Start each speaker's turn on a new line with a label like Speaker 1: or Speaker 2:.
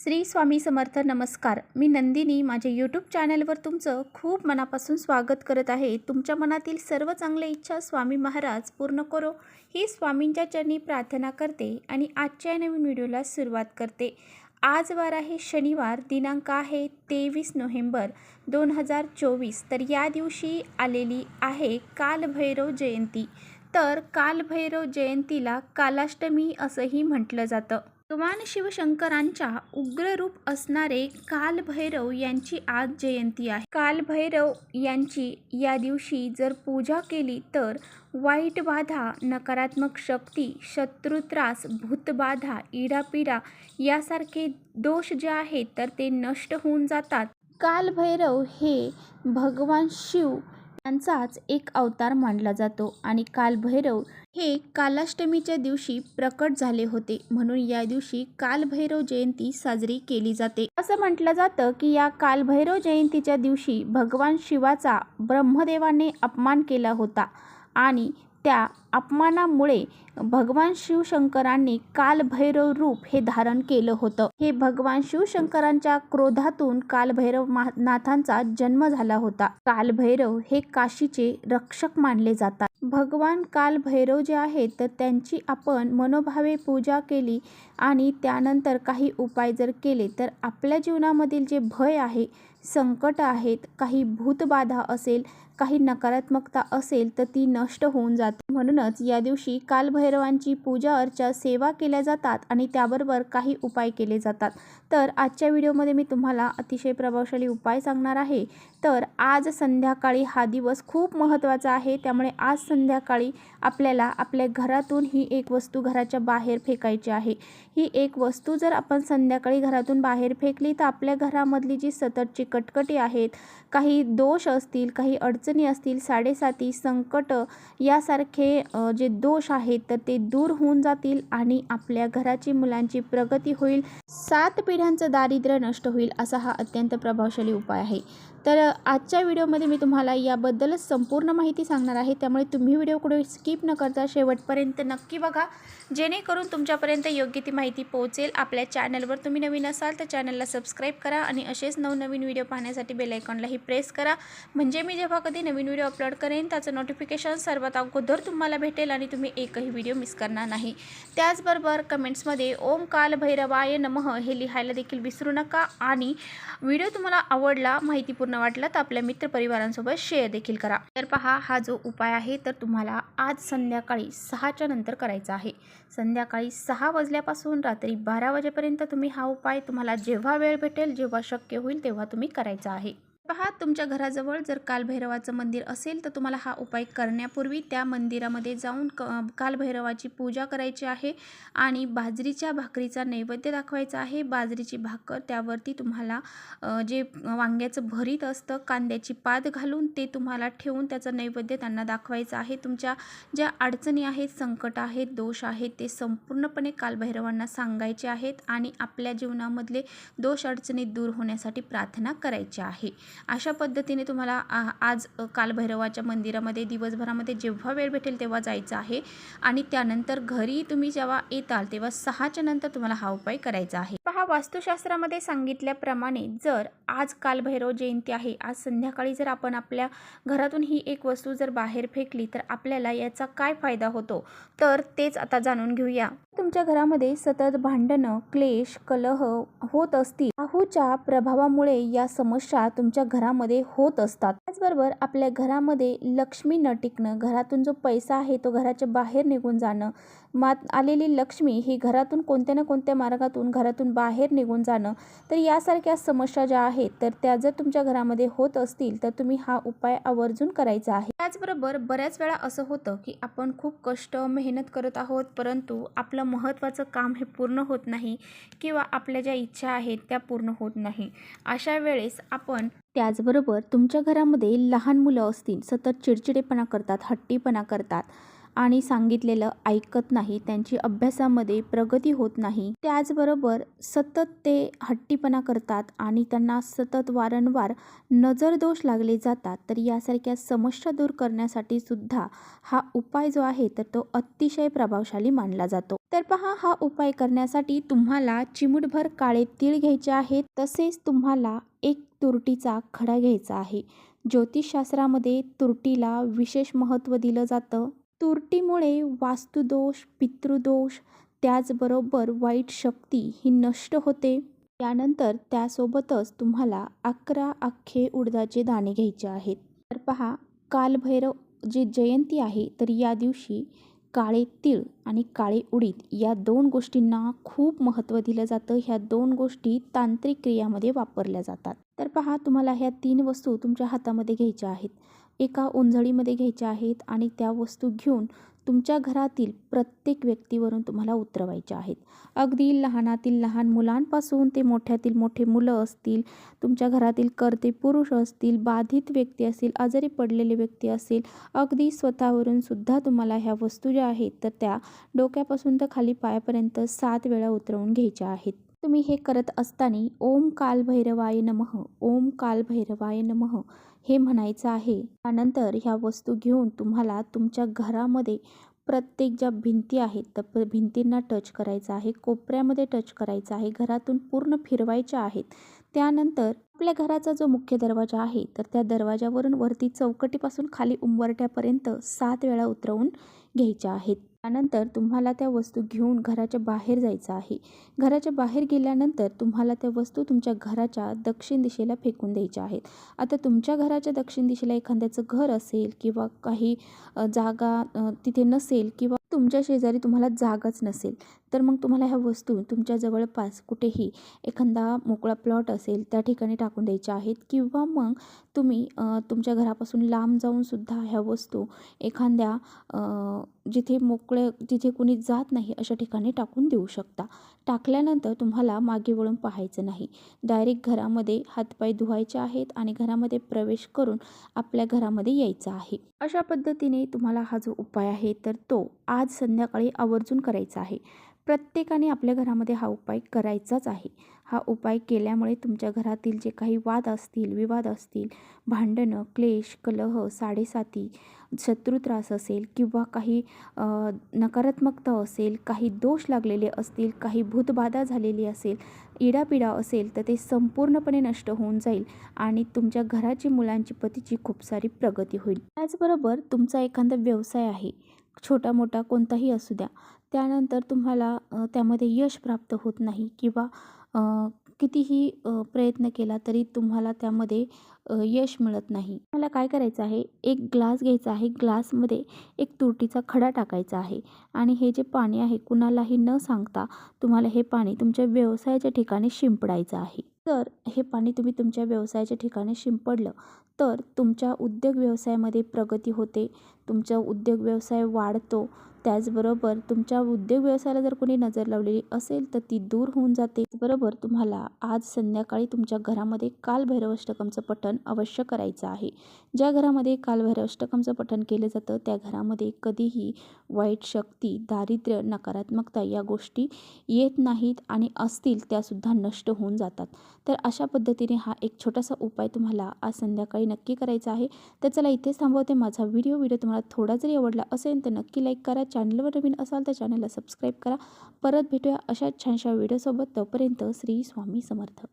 Speaker 1: श्री स्वामी समर्थ. नमस्कार. मी नंदिनी माझ्या यूट्यूब चॅनलवर तुमचं खूप मनापासून स्वागत करत आहे. तुमच्या मनातील सर्व चांगल्या इच्छा स्वामी महाराज पूर्ण करो ही स्वामींच्या चरणी प्रार्थना करते आणि आजच्या नवीन व्हिडिओला सुरुवात करते. आज वार आहे शनिवार, दिनांक आहे 23 नोव्हेंबर 2024. तर या दिवशी आलेली आहे कालभैरव जयंती. तर कालभैरव जयंतीला कालाष्टमी असंही म्हटलं जातं. भगवान शिवशंकरांच्या उग्र रूप असणारे कालभैरव यांची आज जयंती आहे. कालभैरव यांची या दिवशी जर पूजा केली तर वाईट बाधा, नकारात्मक शक्ती, शत्रुत्रास, भूतबाधा, इडापिडा यासारखे दोष जे आहेत तर ते नष्ट होऊन जातात. कालभैरव हे भगवान शिव यांचाच एक अवतार मानला जातो आणि कालभैरव हे कालाष्टमीच्या दिवशी प्रकट झाले होते, म्हणून या दिवशी कालभैरव जयंती साजरी केली जाते. असं म्हटलं जातं की या कालभैरव जयंतीच्या दिवशी भगवान शिवाचा ब्रह्मदेवाने अपमान केला होता आणि त्या अपमानामुळे भगवान शिवशंकरांनी कालभैरव रूप हे धारण केलं होतं. हे भगवान शिवशंकरांच्या क्रोधातून कालभैरव नाथांचा जन्म झाला होता. कालभैरव हे काशीचे रक्षक मानले जातात. भगवान कालभैरव जे आहेत तर त्यांची आपण मनोभावे पूजा केली आणि त्यानंतर काही उपाय जर केले तर आपल्या जीवनामधील जे भय आहे, संकट आहेत, काही भूतबाधा असेल, काही नकारात्मकता असेल तर ती नष्ट होऊन जाते. म्हणूनच या दिवशी कालभैरवांची पूजा अर्चा, सेवा केल्या जातात आणि त्याबरोबर काही उपाय केले जातात. तर आजच्या व्हिडिओमध्ये मी तुम्हाला अतिशय प्रभावशाली उपाय सांगणार आहे. तर आज संध्याकाळी हा दिवस खूप महत्त्वाचा आहे, त्यामुळे आज संध्याकाळी आपल्याला आपल्या घरातून ही एक वस्तू घराच्या बाहेर फेकायची आहे. ही एक वस्तू जर आपण संध्याकाळी घरातून बाहेर फेकली तर आपल्या घरामधली जी सततची कटकटी आहेत, काही दोष असतील, काही अडचणी असतील, साडेसाती, संकट यासारखे जे दोष आहेत तर ते दूर होऊन जातील आणि आपल्या घराची, मुलांची प्रगती होईल. 7 पिढ्यांचं दारिद्र्य नष्ट होईल असा हा अत्यंत प्रभावशाली उपाय आहे. तर आजच्या व्हिडिओमध्ये मी तुम्हाला याबद्दलच संपूर्ण माहिती सांगणार आहे, त्यामुळे तुम्ही व्हिडिओ कुठे स्किप न करता शेवटपर्यंत नक्की बघा, जेणेकरून तुमच्यापर्यंत योग्य ती माहिती पोहोचेल. आपल्या चॅनलवर तुम्ही नवीन असाल तर चॅनलला सबस्क्राईब करा आणि असेच नवनवीन व्हिडिओ पाहण्यासाठी बेल आयकॉनलाही प्रेस करा, म्हणजे मी जेव्हा कधी नवीन व्हिडिओ अपलोड करेन त्याचं नोटिफिकेशन सर्वात अगोदर तुम्हाला भेटेल आणि तुम्ही एकही व्हिडिओ मिस करणार नाही. त्याचबरोबर कमेंट्समध्ये ओम कालभैरवाय नमः हे लिहायला देखील विसरू नका आणि व्हिडिओ तुम्हाला आवडला, माहितीपूर्ण वाटला तर आपल्या मित्रपरिवारांसोबत शेअर देखील करा. तर पहा, हा जो उपाय आहे तर तुम्हाला आज संध्याकाळी 6च्या नंतर करायचा आहे. संध्याकाळी 6 वाजल्यापासून रात्री 12 वाजेपर्यंत तुम्ही हा उपाय तुम्हाला जेव्हा वेळ भेटेल, जेव्हा शक्य होईल तेव्हा तुम्ही करायचा आहे. पहा, तुमच्या घराजवळ जर कालभैरवाचं मंदिर असेल तर तुम्हाला हा उपाय करण्यापूर्वी त्या मंदिरामध्ये जाऊन कालभैरवाची पूजा करायची आहे आणि बाजरीच्या भाकरीचा नैवेद्य दाखवायचा आहे. बाजरीची भाकर, त्यावरती तुम्हाला जे वांग्याचं भरीत असतं, कांद्याची पात घालून ते तुम्हाला ठेवून त्याचं नैवेद्य त्यांना दाखवायचं आहे. तुमच्या ज्या अडचणी आहेत, संकट आहेत, दोष आहेत ते संपूर्णपणे कालभैरवांना सांगायचे आहेत आणि आपल्या जीवनामधले दोष अडचणी दूर होण्यासाठी प्रार्थना करायची आहे. अशा पद्धतीने तुम्हाला आज कालभैरवाच्या मंदिरामध्ये दिवसभरामध्ये जेव्हा वेळ भेटेल तेव्हा जायचं आहे आणि त्यानंतर घरी तुम्ही जेव्हा येताल तेव्हा 6च्या नंतर तुम्हाला हा उपाय करायचा आहे. पहा, वास्तुशास्त्रामध्ये सांगितल्याप्रमाणे जर आज कालभैरव जयंती आहे, आज संध्याकाळी जर आपण आपल्या घरातून ही एक वस्तू जर बाहेर फेकली तर आपल्याला याचा काय फायदा होतो तर तेच आता जाणून घेऊया. तुमच्या घरामध्ये सतत भांडणं, क्लेश, कलह होत असतील, राहूच्या प्रभावामुळे या समस्या तुमच्या घरामध्ये होत असतात. त्याचबरोबर आपल्या घरामध्ये लक्ष्मी न टिकणं, घरातून जो पैसा आहे तो घराच्या बाहेर निघून जाणं, आलेली लक्ष्मी ही घरातून कोणत्या ना कोणत्या मार्गातून घरातून बाहेर निघून जाणं, तर यासारख्या समस्या ज्या आहेत तर त्या जर तुमच्या घरामध्ये होत असतील तर तुम्ही हा उपाय आवर्जून करायचा आहे. त्याचबरोबर बऱ्याच वेळा असं होतं की आपण खूप कष्ट, मेहनत करत आहोत, परंतु आपलं महत्त्वाचं काम हे पूर्ण होत नाही किंवा आपल्या ज्या इच्छा आहेत त्या पूर्ण होत नाही. अशा वेळेस आपण त्याचबरोबर तुमच्या घरामध्ये लहान मुलं असतील, सतत चिडचिडेपणा करतात, हट्टीपणा करतात आणि सांगितलेलं ऐकत नाही, त्यांची अभ्यासामध्ये प्रगती होत नाही. त्याचबरोबर सतत ते हट्टीपणा करतात आणि त्यांना सतत वारंवार नजरदोष लागले जातात. तर यासारख्या समस्या दूर करण्यासाठी सुद्धा हा उपाय जो आहे तर तो अतिशय प्रभावशाली मानला जातो. तर पहा, हा उपाय करण्यासाठी तुम्हाला चिमूटभर काळे तीळ घ्यायचे आहेत. तसेच तुम्हाला एक तुरटीचा खडा घ्यायचा आहे. ज्योतिषशास्त्रामध्ये तुरटीला विशेष महत्त्व दिलं जातं. तुरटीमुळे वास्तुदोष, पितृदोष, त्याचबरोबर वाईट शक्ती ही नष्ट होते. त्यानंतर त्यासोबतच तुम्हाला 11 अख्खे उडदाचे दाणे घ्यायचे आहेत. तर पहा, कालभैरव जी जयंती आहे तर या दिवशी काळे तीळ आणि काळे उडीद या 2 गोष्टींना खूप महत्त्व दिलं जातं. ह्या 2 गोष्टी तांत्रिक क्रियामध्ये वापरल्या जातात. तर पहा, तुम्हाला ह्या 3 वस्तू तुमच्या हातामध्ये घ्यायच्या आहेत. एका ओंजळीमध्ये घ्यायच्या आहेत आणि त्या वस्तू घेऊन तुमच्या घरातील प्रत्येक व्यक्तीवरून तुम्हाला उतरवायच्या आहेत. अगदी लहानातील लहान मुलांपासून ते मोठ्यातील मोठे मुलं असतील, तुमच्या घरातील कर्ते पुरुष असतील, बाधित व्यक्ती असतील, आजारी पडलेले व्यक्ती असेल, अगदी स्वतःवरून सुद्धा तुम्हाला ह्या वस्तू ज्या आहेत तर त्या डोक्यापासून तर खाली पायापर्यंत 7 वेळा उतरवून घ्यायच्या आहेत. तुम्ही हे करत असताना ओम कालभैरवाय नमः, ओम कालभैरवाय नमः हे म्हणायचं आहे. त्यानंतर ह्या वस्तू घेऊन तुम्हाला तुमच्या घरामध्ये प्रत्येक ज्या भिंती आहेत तर भिंतींना टच करायचं आहे, कोपऱ्यामध्ये टच करायचं आहे, घरातून पूर्ण फिरवायच्या आहेत. त्यानंतर आपल्या घराचा जो मुख्य दरवाजा आहे तर त्या दरवाजावरून वरती चौकटीपासून खाली उंबरठ्यापर्यंत 7 वेळा उतरवून घ्यायच्या आहेत. त्यानंतर तुम्हाला त्या वस्तू घेऊन घराच्या बाहेर जायचं आहे. घराच्या बाहेर गेल्यानंतर तुम्हाला त्या वस्तू तुमच्या घराच्या दक्षिण दिशेला फेकून द्यायच्या आहेत. आता तुमच्या घराच्या दक्षिण दिशेला एखाद्याचं घर असेल किंवा काही जागा तिथे नसेल किंवा तुमच्या शेजारी तुम्हाला जागाच नसेल तर मग तुम्हाला ह्या वस्तू तुमच्या जवळपास कुठेही एखादा मोकळा प्लॉट असेल त्या ठिकाणी टाकून द्यायच्या आहेत किंवा मग तुम्ही तुमच्या घरापासून लांब जाऊन सुद्धा ह्या वस्तू एखाद्या जिथे मोकळे जिथे कोणी जात नाही अशा ठिकाणी टाकून देऊ शकता. टाकल्यानंतर तुम्हाला मागे वळून पाहायचं नाही. डायरेक्ट घरामध्ये हातपाय धुवायचे आहेत आणि घरामध्ये प्रवेश करून आपल्या घरामध्ये यायचं आहे. अशा पद्धतीने तुम्हाला हा जो उपाय आहे तर तो आज संध्याकाळी आवर्जून करायचा आहे. प्रत्येकाने आपल्या घरामध्ये हा उपाय करायचाच आहे. हा उपाय केल्यामुळे तुमच्या घरातील जे काही वाद असतील, विवाद असतील, भांडणं, क्लेश, कलह, साडेसाती, शत्रुत्रास असेल किंवा काही नकारात्मकता असेल, काही दोष लागलेले असतील, काही भूतबाधा झालेली असेल, इडापिडा असेल तर ते संपूर्णपणे नष्ट होऊन जाईल आणि तुमच्या घराची, मुलांची, पतीची खूप सारी प्रगती होईल. त्याचबरोबर तुमचा एखादा व्यवसाय आहे, छोटा मोठा कोणताही असू द्या, त्यानंतर तुम्हाला त्यामध्ये यश प्राप्त होत नाही किंवा कितीही प्रयत्न केला तरी तुम्हाला त्यामध्ये यश मिळत नाही. मला काय करायचं आहे, एक ग्लास घ्यायचा आहे. ग्लासमध्ये एक तुरटीचा खडा टाकायचा आहे आणि हे जे पाणी आहे कुणालाही न सांगता तुम्हाला हे पाणी तुमच्या व्यवसायाच्या ठिकाणी शिंपडायचं आहे. तर हे पाणी तुम्ही तुमच्या व्यवसायाच्या ठिकाणी शिंपडलं तर तुमच्या उद्योग व्यवसायामध्ये प्रगती होते, तुमचा उद्योग व्यवसाय वाढतो. त्याचबरोबर तुमच्या उद्योग व्यवसायाला जर कोणी नजर लावलेली असेल तर ती दूर होऊन जाते. बरोबर तुम्हाला आज संध्याकाळी तुमच्या घरामध्ये कालभैरवाष्टकमचं पठण अवश्य करायचं आहे. ज्या घरामध्ये कालभैरवाष्टकमचं पठण केलं जातं त्या घरामध्ये कधीही वाईट शक्ती, दारिद्र्य, नकारात्मकता या गोष्टी येत नाहीत आणि असतील त्यासुद्धा नष्ट होऊन जातात. तर अशा पद्धतीने हा एक छोटासा उपाय तुम्हाला आज संध्याकाळी नक्की करायचा आहे. तर चला इथेच थांबवते माझा व्हिडिओ तुम्हाला थोडा जरी आवडला असेल तर नक्की लाईक करा. चॅनलवर नवीन असाल तर चॅनलला सबस्क्राईब करा. परत भेटूया अशा छानशा व्हिडिओसोबत. तोपर्यंत श्री स्वामी समर्थ.